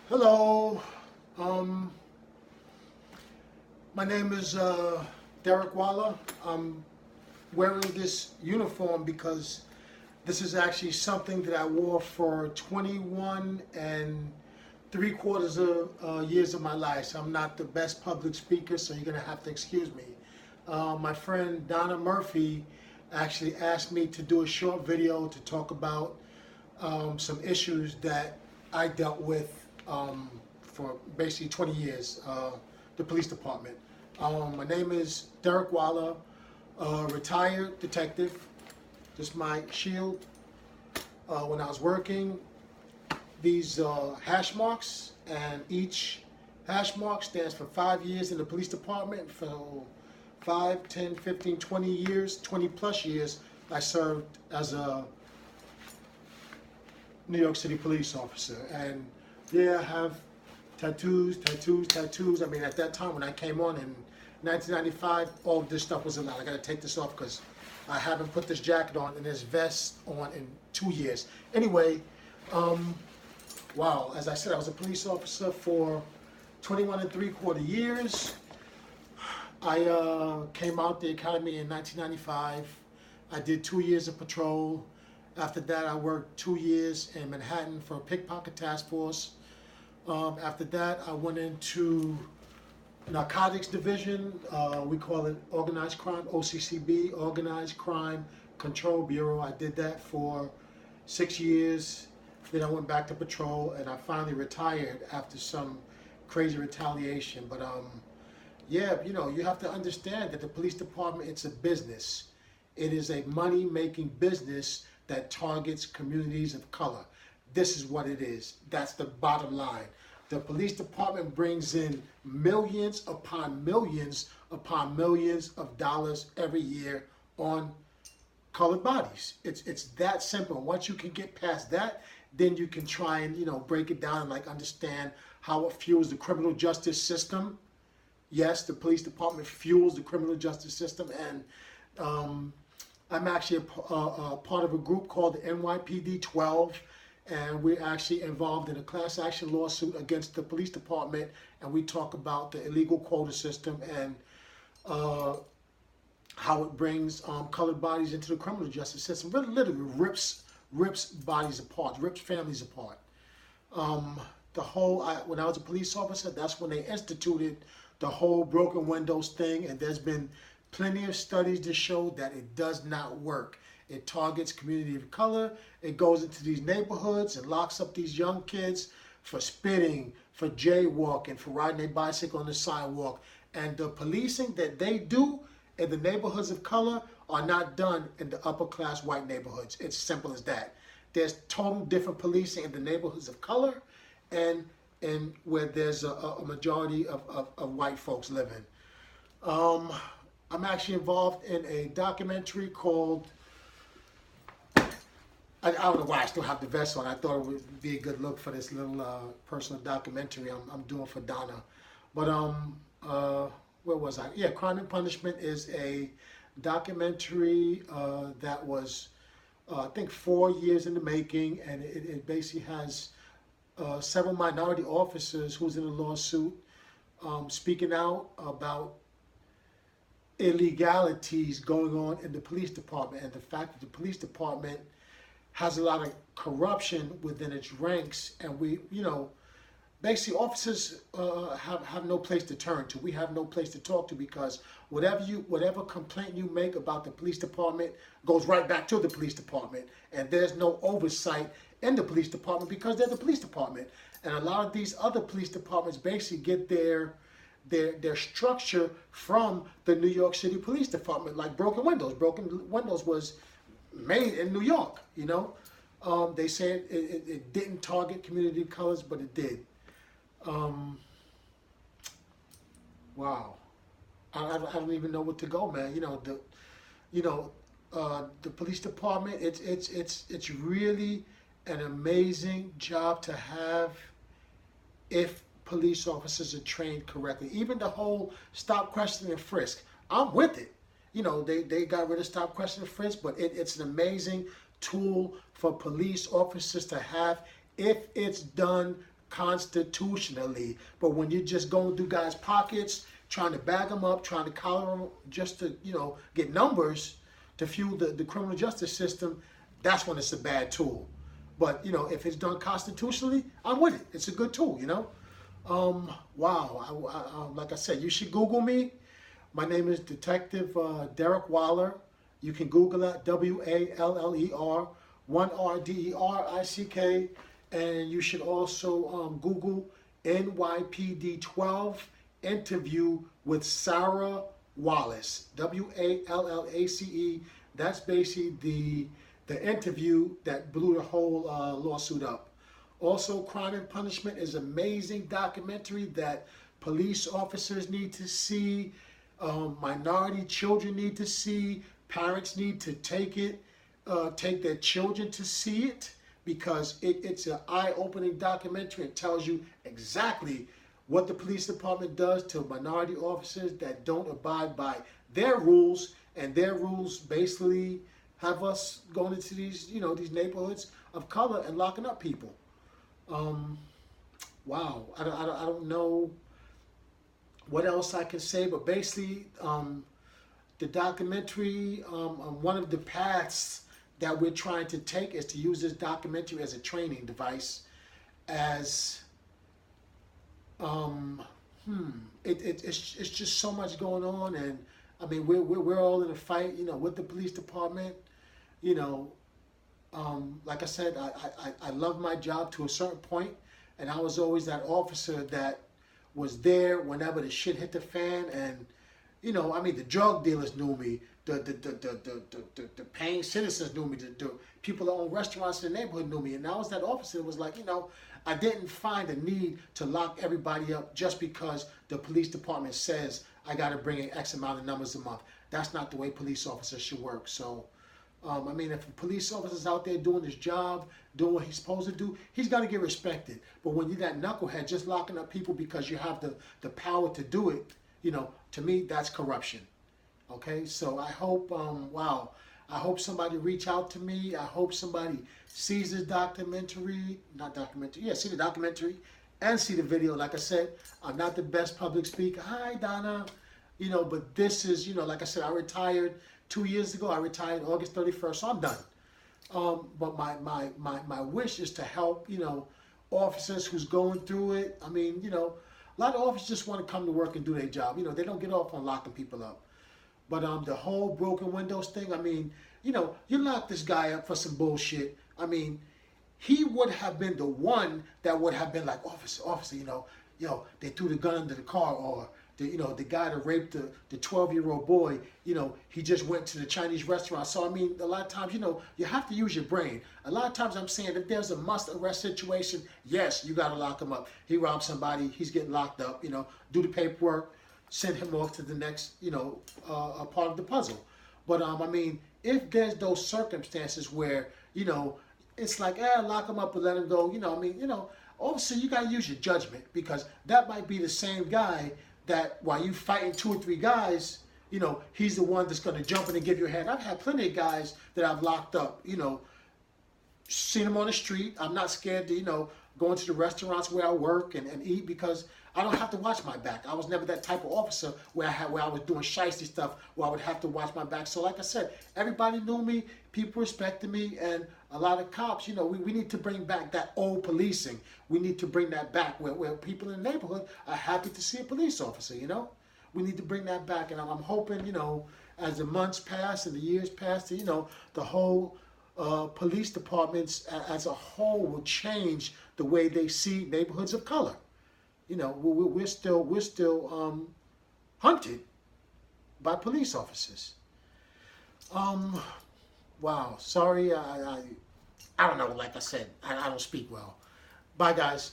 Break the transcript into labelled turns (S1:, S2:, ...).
S1: Hello, um, my name is Derek Waller. I'm wearing this uniform because this is actually something that I wore for 21 and 3/4 of years of my life. So I'm not the best public speaker, so you're gonna have to excuse me. My friend Donna Murphy actually asked me to do a short video to talk about some issues that I dealt with for basically 20 years, the police department. My name is Derek Waller, retired detective. This is my shield. When I was working, these hash marks, and each hash mark stands for 5 years in the police department. For 5, 10, 15, 20 years, 20 plus years, I served as a New York City police officer. And yeah, I have tattoos. I mean, at that time when I came on in 1995, all of this stuff was allowed. I gotta take this off because I haven't put this jacket on and this vest on in 2 years. Anyway, wow, as I said, I was a police officer for 21 and 3/4 years. I came out the academy in 1995. I did 2 years of patrol. After that, I worked 2 years in Manhattan for a pickpocket task force. After that, I went into narcotics division. We call it organized crime, OCCB, Organized Crime Control Bureau. I did that for 6 years. Then I went back to patrol, and I finally retired after some crazy retaliation. But yeah, you know, you have to understand that the police department, it's a business. It is a money-making business that targets communities of color. This is what it is. That's the bottom line. The police department brings in millions upon millions of dollars every year on colored bodies. It's that simple. Once you can get past that, then you can try and, you know, break it down and like understand how it fuels the criminal justice system. Yes, the police department fuels the criminal justice system, and I'm actually a part of a group called the NYPD 12, and we're actually involved in a class action lawsuit against the police department, and we talk about the illegal quota system and how it brings colored bodies into the criminal justice system. Really, literally rips bodies apart, rips families apart. When I was a police officer, that's when they instituted the whole broken windows thing, and there's been plenty of studies to show that it does not work. It targets community of color. It goes into these neighborhoods and locks up these young kids for spitting, for jaywalking, for riding their bicycle on the sidewalk. And the policing that they do in the neighborhoods of color are not done in the upper class white neighborhoods. It's simple as that. There's total different policing in the neighborhoods of color and where there's a majority of white folks living. I'm actually involved in a documentary called, I don't know why I still have the vest on. I thought it would be a good look for this little personal documentary I'm doing for Donna. But where was I? Yeah, Crime and Punishment is a documentary that was, I think, 4 years in the making, and it basically has several minority officers who's in a lawsuit speaking out about illegalities going on in the police department, and the fact that the police department has a lot of corruption within its ranks, and we, you know, basically officers have no place to turn to. We have no place to talk to because whatever complaint you make about the police department goes right back to the police department, and there's no oversight in the police department because they're the police department. And a lot of these other police departments basically get their structure from the New York City Police Department, like Broken Windows. Broken Windows was made in New York, you know. They said it didn't target community of colors, but it did. Wow. I don't even know what to go, man. The police department, it's really an amazing job to have if police officers are trained correctly. Even the whole stop, question, and frisk, I'm with it. You know, they got rid of stop, question, and frisk, but it's an amazing tool for police officers to have if it's done constitutionally. But when you're just going through guys' pockets, trying to bag them up, trying to collar them just to, get numbers to fuel the criminal justice system, that's when it's a bad tool. But, if it's done constitutionally, I'm with it. It's a good tool, Wow. Like I said, you should Google me. My name is Detective Derek Waller. You can Google it, Waller, 1RDERICK. And you should also Google NYPD 12 interview with Sarah Wallace, WALLACE. That's basically the interview that blew the whole lawsuit up. Also, Crime and Punishment is an amazing documentary that police officers need to see, minority children need to see, parents need to take their children to see it, because it's an eye-opening documentary. It tells you exactly what the police department does to minority officers that don't abide by their rules, and their rules basically have us going into these, these neighborhoods of color and locking up people. Wow, I don't know what else I can say, but basically, the documentary, one of the paths that we're trying to take is to use this documentary as a training device, as it's just so much going on, and I mean we're all in a fight, with the police department. Like I said, I love my job to a certain point, and I was always that officer that was there whenever the shit hit the fan. And I mean, the drug dealers knew me, the paying citizens knew me, the people that own restaurants in the neighborhood knew me, and I was that officer that was like, I didn't find a need to lock everybody up just because the police department says I got to bring in X amount of numbers a month. That's not the way police officers should work. So, I mean, if a police officer's out there doing his job, doing what he's supposed to do, he's got to get respected. But when you're that knucklehead just locking up people because you have the power to do it, to me, that's corruption. Okay, so I hope, I hope somebody reach out to me. I hope somebody sees this documentary, see the documentary and see the video. Like I said, I'm not the best public speaker. Hi, Donna. But this is, like I said, I retired 2 years ago. I retired August 31st, so I'm done. But my wish is to help, officers who's going through it. I mean, a lot of officers just want to come to work and do their job. They don't get off on locking people up. But the whole broken windows thing, I mean, you lock this guy up for some bullshit. I mean, he would have been the one that would have been like, officer, they threw the gun under the car, or the guy that raped the 12-year-old boy, he just went to the Chinese restaurant. So, I mean, a lot of times, you have to use your brain. A lot of times I'm saying if there's a must-arrest situation, yes, you got to lock him up. He robbed somebody, he's getting locked up, do the paperwork, send him off to the next, a part of the puzzle. But, I mean, if there's those circumstances where, it's like, lock him up and let him go, officer, you got to use your judgment, because that might be the same guy that while you fighting 2 or 3 guys, he's the one that's going to jump in and give you a hand. I've had plenty of guys that I've locked up, seen them on the street. I'm not scared to, go into the restaurants where I work and eat, because I don't have to watch my back. I was never that type of officer where I was doing shiesty stuff where I would have to watch my back. So like I said, everybody knew me, people respected me, and a lot of cops, we need to bring back that old policing. We need to bring that back where people in the neighborhood are happy to see a police officer, We need to bring that back, and I'm hoping, as the months pass and the years pass, the whole police departments as a whole will change the way they see neighborhoods of color. We're still hunted by police officers. Wow, sorry, I don't know, like I said, I don't speak well. Bye, guys.